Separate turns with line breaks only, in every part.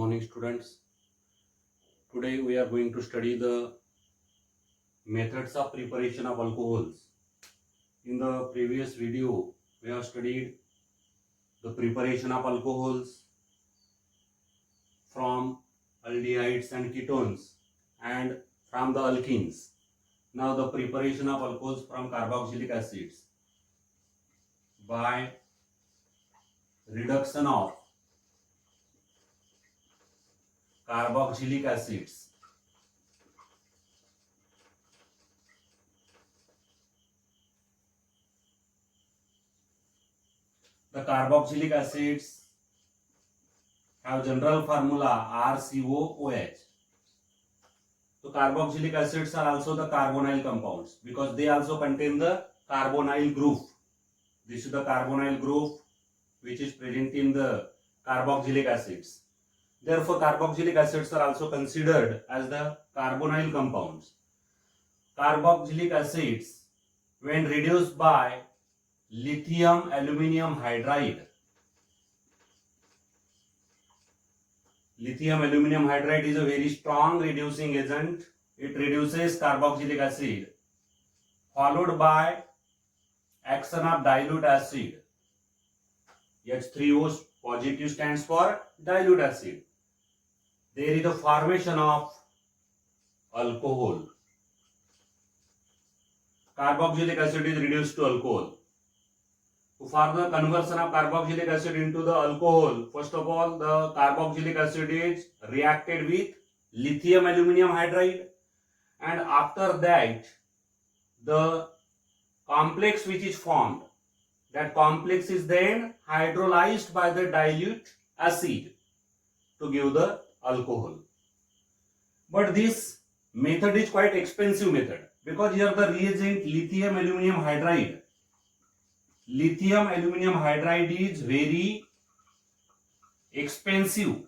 morning, students. Today we are going to study the methods of preparation of alcohols. In the previous video, we have studied the preparation of alcohols from aldehydes and ketones and from the alkenes. Now the preparation of alcohols from carboxylic acids by reduction of carboxylic acids. The carboxylic acids have general formula RCOOH. So carboxylic acids are also the carbonyl compounds because they also contain the carbonyl group. This is the carbonyl group which is present in the carboxylic acids. Therefore, carboxylic acids are also considered as the carbonyl compounds. Carboxylic acids, when reduced by lithium aluminium hydride. Lithium aluminium hydride is a very strong reducing agent. It reduces carboxylic acid, followed by action of dilute acid. H3O positive stands for dilute acid. There is a formation of alcohol. Carboxylic acid is reduced to alcohol. For the conversion of carboxylic acid into the alcohol, first of all, the carboxylic acid is reacted with lithium aluminium hydride, and after that, the complex which is formed, that complex is then hydrolyzed by the dilute acid to give the alcohol. But this method is quite expensive method because here the reagent lithium aluminium hydride. Lithium aluminium hydride is very expensive,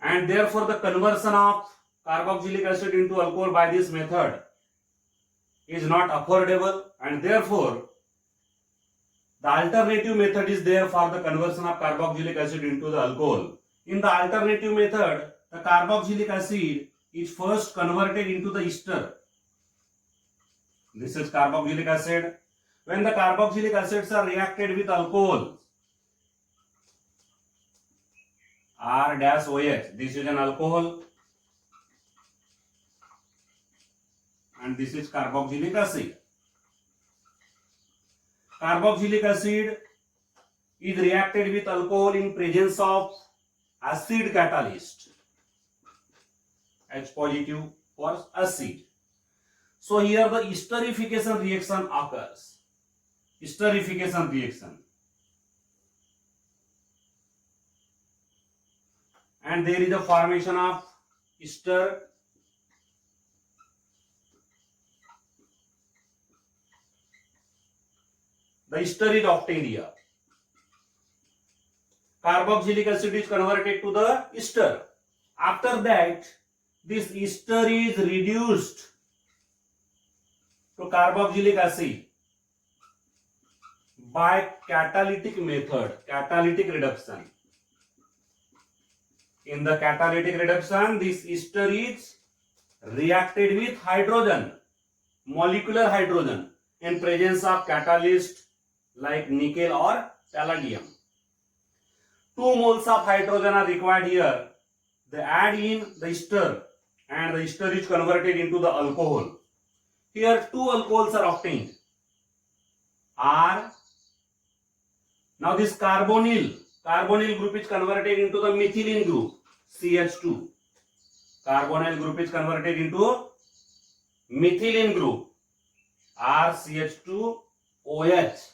and therefore the conversion of carboxylic acid into alcohol by this method is not affordable, and therefore the alternative method is there for the conversion of carboxylic acid into the alcohol. In the alternative method, the carboxylic acid is first converted into the ester. This is carboxylic acid. When the carboxylic acids are reacted with alcohol, R-OH, this is an alcohol, and this is carboxylic acid. Carboxylic acid is reacted with alcohol in presence of acid catalyst, H positive for acid. So here the esterification reaction occurs. Esterification reaction. And there is a formation of ester. The ester is obtained here. Carboxylic acid is converted to the ester. After that, this ester is reduced to carboxylic acid by catalytic method, catalytic reduction. In the catalytic reduction, this ester is reacted with hydrogen, molecular hydrogen, in presence of catalyst like nickel or palladium. 2 moles of hydrogen are required here. They add in the ester, and the ester is converted into the alcohol. Here 2 alcohols are obtained. R. Now this carbonyl group is converted into the methylene group, CH2. Carbonyl group is converted into methylene group, RCH2OH.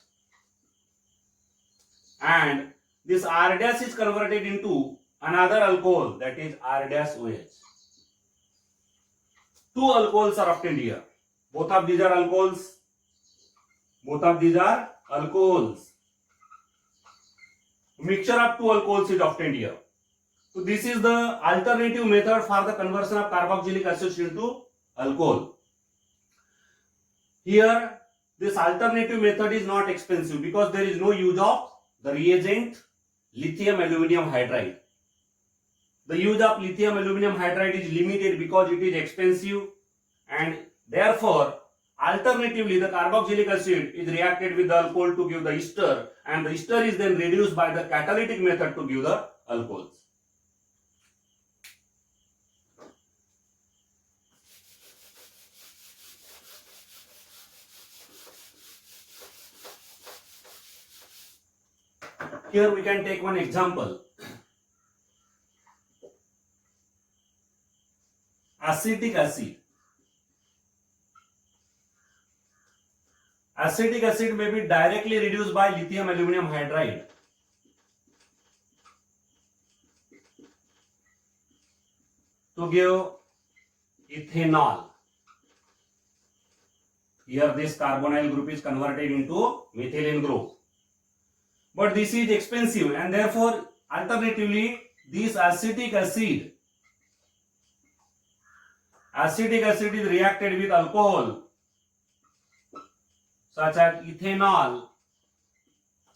And this R dash is converted into another alcohol, that is R dash OH. 2 alcohols are obtained here. Both of these are alcohols. Mixture of 2 alcohols is obtained here. So this is the alternative method for the conversion of carboxylic acids into alcohol. Here this alternative method is not expensive because there is no use of the reagent lithium aluminum hydride. The use of lithium aluminum hydride is limited because it is expensive, and therefore alternatively the carboxylic acid is reacted with the alcohol to give the ester, and the ester is then reduced by the catalytic method to give the alcohols. Here we can take one example. Acetic acid. Acetic acid may be directly reduced by lithium aluminum hydride. To give ethanol. Here this carbonyl group is converted into methylene group. But this is expensive, and therefore alternatively this acetic acid is reacted with alcohol such as ethanol,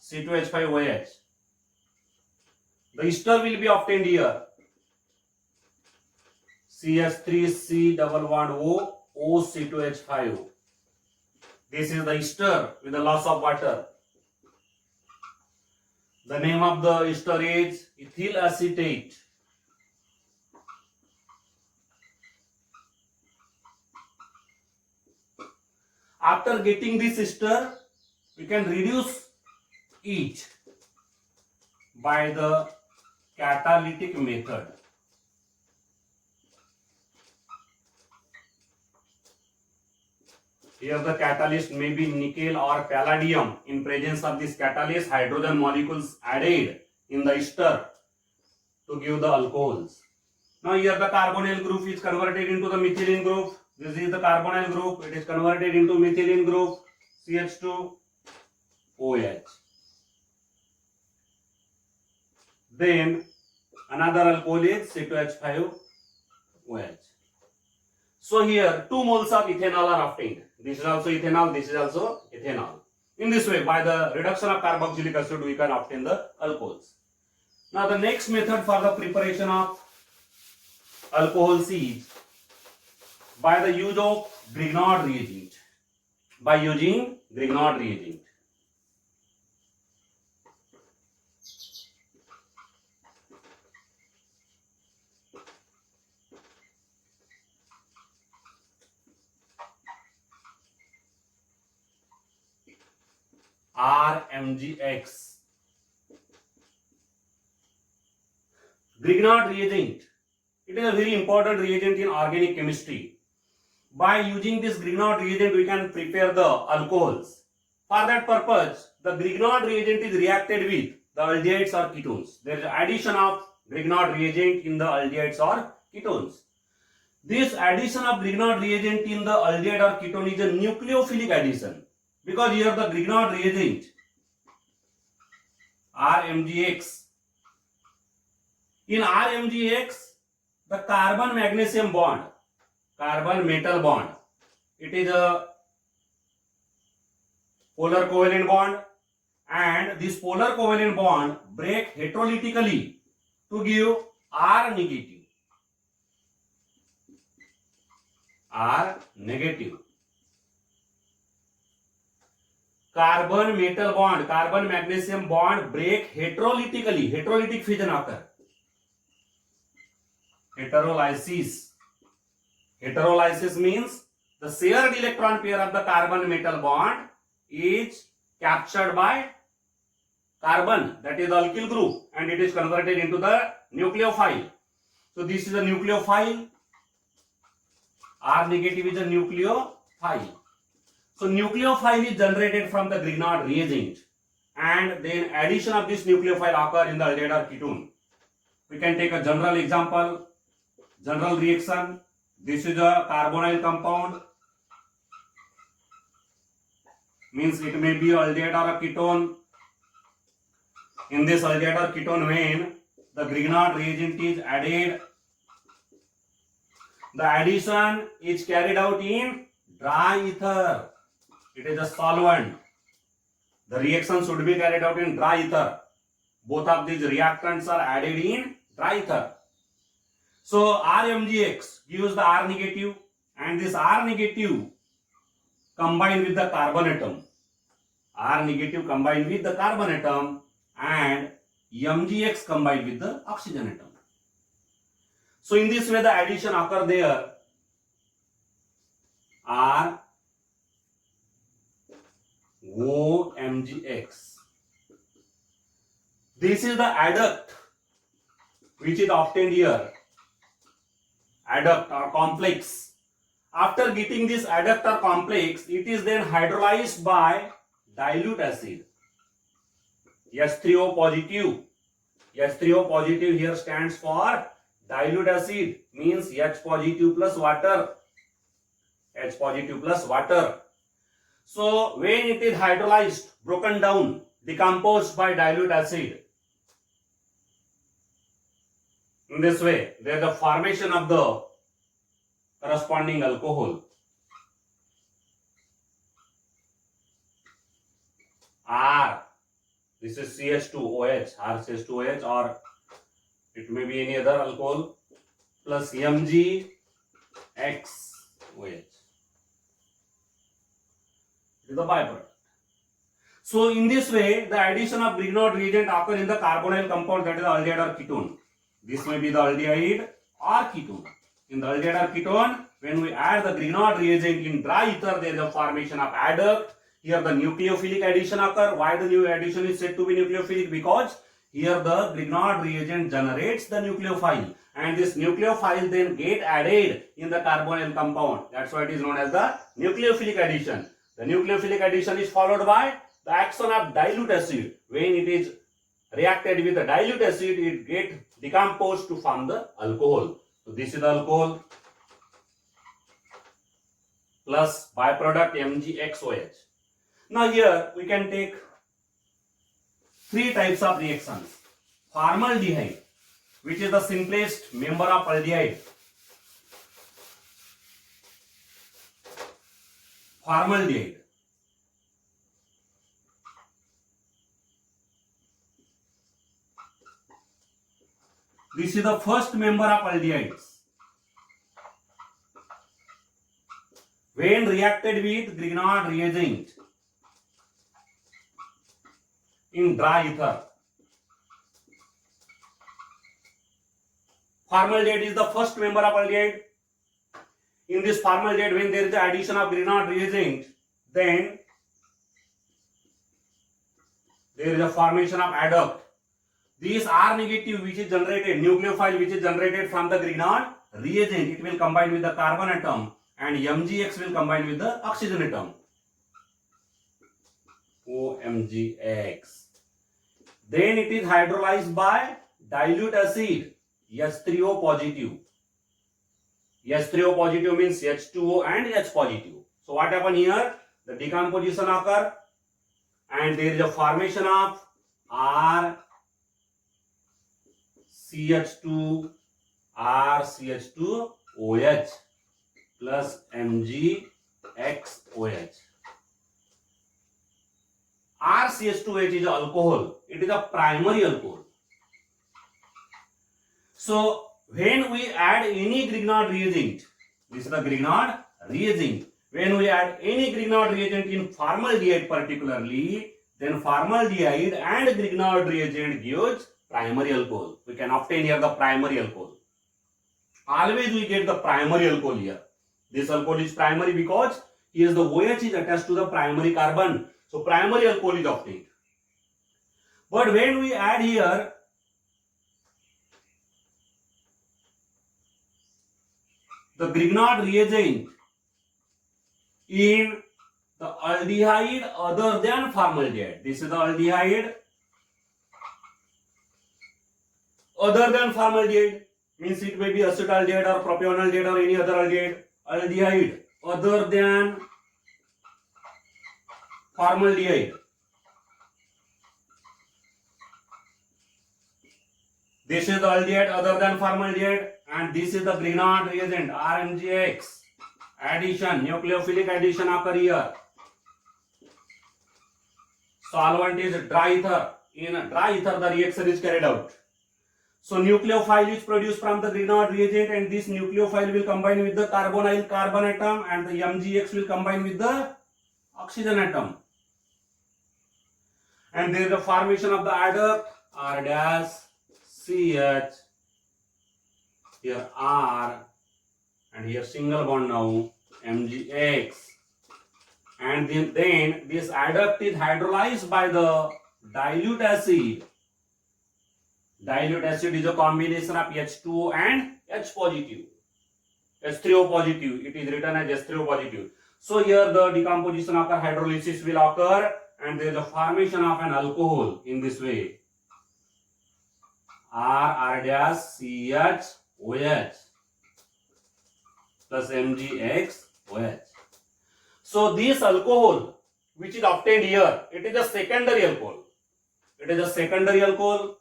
C2H5OH. The ester will be obtained here, CH3C double bond O, OC2H5. This is the ester with the loss of water. The name of the ester is ethyl acetate. After getting this ester, we can reduce it by the catalytic method. Here the catalyst may be nickel or palladium. In presence of this catalyst, hydrogen molecules added in the ester to give the alcohols. Now here the carbonyl group is converted into the methylene group. This is the carbonyl group. It is converted into methylene group, CH2OH. Then another alcohol is C2H5OH. So here 2 moles of ethanol are obtained. This is also ethanol, this is also ethanol. In this way, by the reduction of carboxylic acid, we can obtain the alcohols. Now the next method for the preparation of alcohols is by the use of Grignard reagent. By using Grignard reagent. RMGX. Grignard reagent. It is a very important reagent in organic chemistry. By using this Grignard reagent, we can prepare the alcohols. For that purpose, the Grignard reagent is reacted with the aldehydes or ketones. There is addition of Grignard reagent in the aldehydes or ketones. This addition of Grignard reagent in the aldehyde or ketone is a nucleophilic addition. Because here the Grignard reagent RMGX. In RMGX, the carbon magnesium bond, carbon metal bond, it is a polar covalent bond, and this polar covalent bond break heterolytically to give R negative. R negative. Carbon metal bond, carbon magnesium bond break heterolytically. Heterolytic fission occur. Heterolysis. Heterolysis means the shared electron pair of the carbon metal bond is captured by carbon, that is the alkyl group, and it is converted into the nucleophile. So this is a nucleophile. R negative is a nucleophile. So nucleophile is generated from the Grignard reagent, and then addition of this nucleophile occur in the aldehyde or ketone. We can take a general example, general reaction. This is a carbonyl compound, means it may be aldehyde or a ketone. In this aldehyde or ketone, when the Grignard reagent is added, the addition is carried out in dry ether. It is a solvent. The reaction should be carried out in dry ether. Both of these reactants are added in dry ether. So RMgX gives the R negative, and this R negative combined with the carbon atom. R negative combined with the carbon atom, and MgX combined with the oxygen atom. So in this way the addition occur there. R OMgX. This is the adduct which is obtained here. Adduct or complex. After getting this adduct or complex, it is then hydrolyzed by dilute acid. H3O positive. H3O positive here stands for dilute acid, means H positive plus water. H positive plus water. So when it is hydrolyzed, broken down, decomposed by dilute acid, in this way there is the formation of the corresponding alcohol. R, this is CH2OH, RCH2OH, or it may be any other alcohol, plus MgXOH. It is the byproduct. So in this way, the addition of Grignard reagent occur in the carbonyl compound, that is the aldehyde or ketone. This may be the aldehyde or ketone. In the aldehyde or ketone, when we add the Grignard reagent in dry ether, there is a formation of adduct. Here the nucleophilic addition occur. Why the new addition is said to be nucleophilic? Because here the Grignard reagent generates the nucleophile, and this nucleophile then get added in the carbonyl compound. That's why it is known as the nucleophilic addition. The nucleophilic addition is followed by the action of dilute acid. When it is reacted with the dilute acid, it gets decomposed to form the alcohol. So this is the alcohol plus byproduct MgXOH. Now here we can take three types of reactions. Formaldehyde, which is the simplest member of aldehyde. Formaldehyde. This is the first member of aldehydes. When reacted with Grignard reagent in dry ether, formaldehyde is the first member of aldehyde. In this formaldehyde, when there is the addition of Grignard reagent, then there is a formation of adduct. This R negative which is generated, nucleophile which is generated from the Grignard reagent, it will combine with the carbon atom, and MgX will combine with the oxygen atom. OMgX. Then it is hydrolyzed by dilute acid, H3O positive. H3O positive means H2O and H positive. So what happen here? The decomposition occur, and there is a formation of R CH2 RCH2OH plus MgXOH. RCH2OH is alcohol. It is a primary alcohol. So when we add any Grignard reagent, this is the Grignard reagent. When we add any Grignard reagent in formaldehyde particularly, then formaldehyde and Grignard reagent gives primary alcohol. We can obtain here the primary alcohol. Always we get the primary alcohol here. This alcohol is primary because here the OH is attached to the primary carbon. So primary alcohol is obtained. But when we add here the Grignard reagent in the aldehyde other than formaldehyde, this is the aldehyde other than formaldehyde, means it may be acetaldehyde or propionaldehyde or any other aldehyde. Aldehyde other than formaldehyde. This is the aldehyde other than formaldehyde, and this is the Grignard reagent RMgX. Addition, nucleophilic addition occur here. solvent is dry ether. In dry ether, the reaction is carried out. So nucleophile is produced from the Grignard reagent, and this nucleophile will combine with the carbonyl carbon atom, and the MgX will combine with the oxygen atom. And there is the formation of the adduct R dash CH, here R, and here single bond now MgX. And then this adduct is hydrolyzed by the dilute acid. Dilute acid is a combination of H2O and H positive. H3O positive. It is written as H3O positive. So here the decomposition after hydrolysis will occur, and there is a formation of an alcohol in this way. R dash CH OH plus MgX OH. So this alcohol which is obtained here, it is a secondary alcohol. It is a secondary alcohol.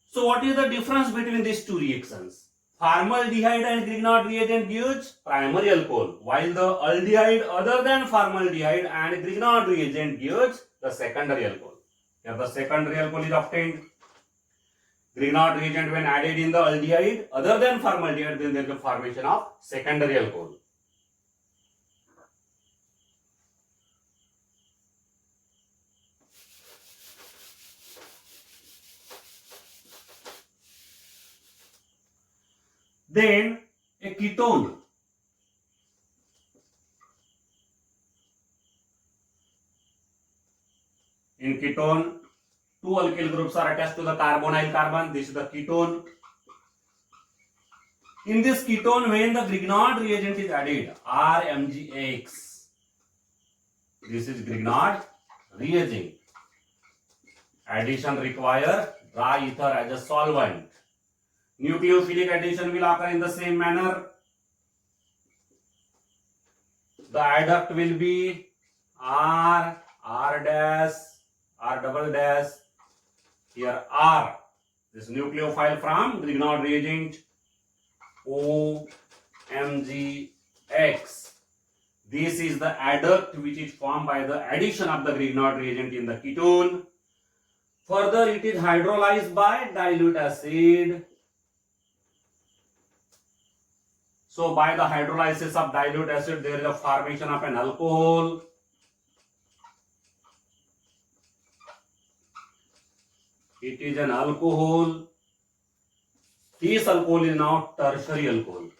So what is the difference between these two reactions? Formaldehyde and Grignard reagent gives primary alcohol, while the aldehyde other than formaldehyde and Grignard reagent gives the secondary alcohol. Here the secondary alcohol is obtained. Grignard reagent when added in the aldehyde other than formaldehyde, then there is a formation of secondary alcohol. Then a ketone. In ketone, two alkyl groups are attached to the carbonyl carbon. This is the ketone. In this ketone, when the Grignard reagent is added, RMgX. This is Grignard reagent. Addition require dry ether as a solvent. Nucleophilic addition will occur in the same manner. The adduct will be R dash, R double dash, here R. This nucleophile from Grignard reagent, OMgX. This is the adduct which is formed by the addition of the Grignard reagent in the ketone. Further, it is hydrolyzed by dilute acid. So by the hydrolysis of dilute acid, there is a formation of an alcohol. It is an alcohol. This alcohol is now tertiary alcohol.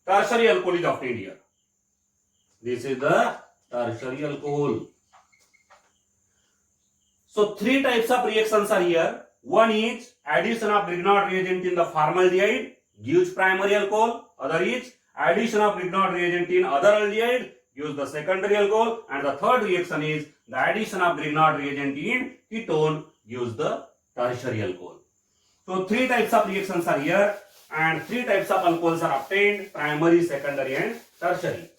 Tertiary alcohol is obtained here. This is the tertiary alcohol. So three types of reactions are here. One is addition of Grignard reagent in the formaldehyde gives primary alcohol. Other is addition of Grignard reagent in other aldehyde gives the secondary alcohol. And the third reaction is the addition of Grignard reagent in ketone gives the tertiary alcohol. So three types of reactions are here, and three types of alcohols are obtained: primary, secondary and tertiary.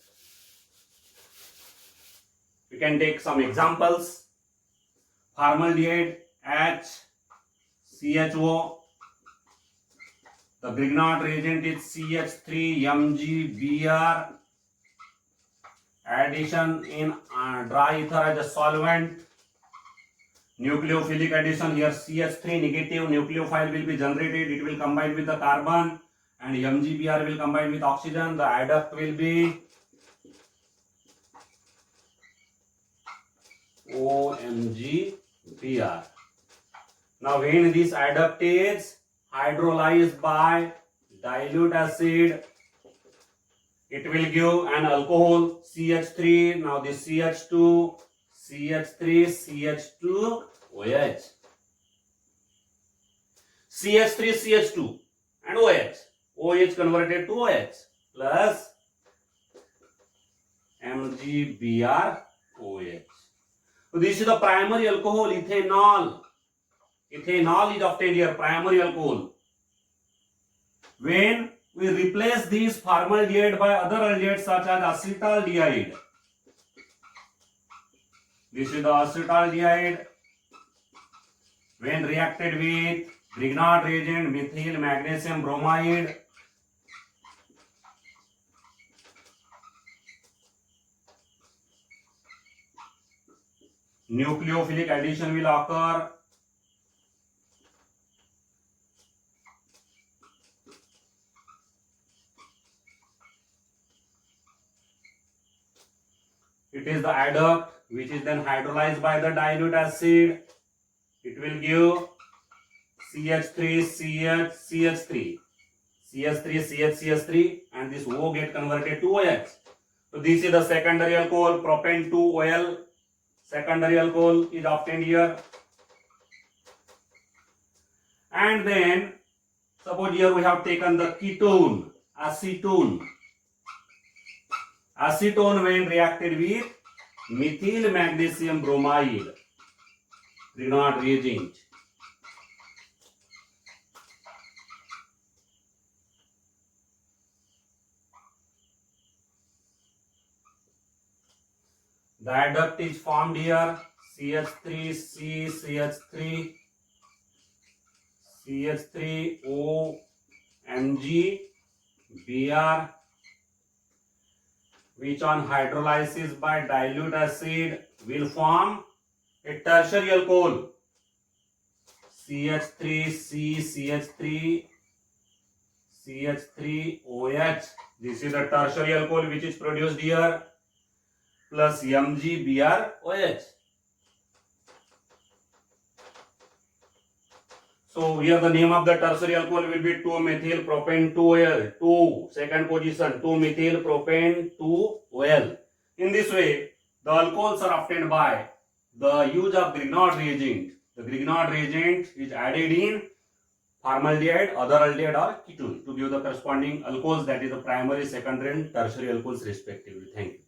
We can take some examples. Formaldehyde HCHO. The Grignard reagent is CH3MgBr. Addition in dry ether as a solvent. Nucleophilic addition, here CH3 negative nucleophile will be generated. It will combine with the carbon, and MgBr will combine with oxygen. The adduct will be OMgBr. Now when this adduct is hydrolyzed by dilute acid, it will give an alcohol CH3. Now this CH2, CH3, CH2, OH. CH3, CH2 and OH. OH converted to OH plus MgBr OH. So this is the primary alcohol, ethanol. Ethanol is obtained here, primary alcohol. When we replace this formaldehyde by other aldehydes such as acetaldehyde. This is the acetaldehyde. When reacted with Grignard reagent, methyl magnesium bromide, nucleophilic addition will occur. It is the adduct which is then hydrolyzed by the dilute acid. It will give CH3, CH3, and this O get converted to OH. So this is the secondary alcohol, propane 2OL. Secondary alcohol is obtained here. And then suppose here we have taken the ketone, acetone. Acetone when reacted with methyl magnesium bromide, Grignard reagent. The adduct is formed here, CH3C, CH3, CH3O, Mg, Br, which on hydrolysis by dilute acid will form a tertiary alcohol, CH3C, CH3, CH3OH. This is the tertiary alcohol which is produced here, plus MgBrOH. So here the name of the tertiary alcohol will be 2-methyl propane 2OL, 2 second position 2-methyl propane 2OL. In this way, the alcohols are obtained by the use of Grignard reagent. The Grignard reagent is added in formaldehyde, other aldehyde or ketone to give the corresponding alcohols, that is the primary, secondary and tertiary alcohols respectively. Thank you.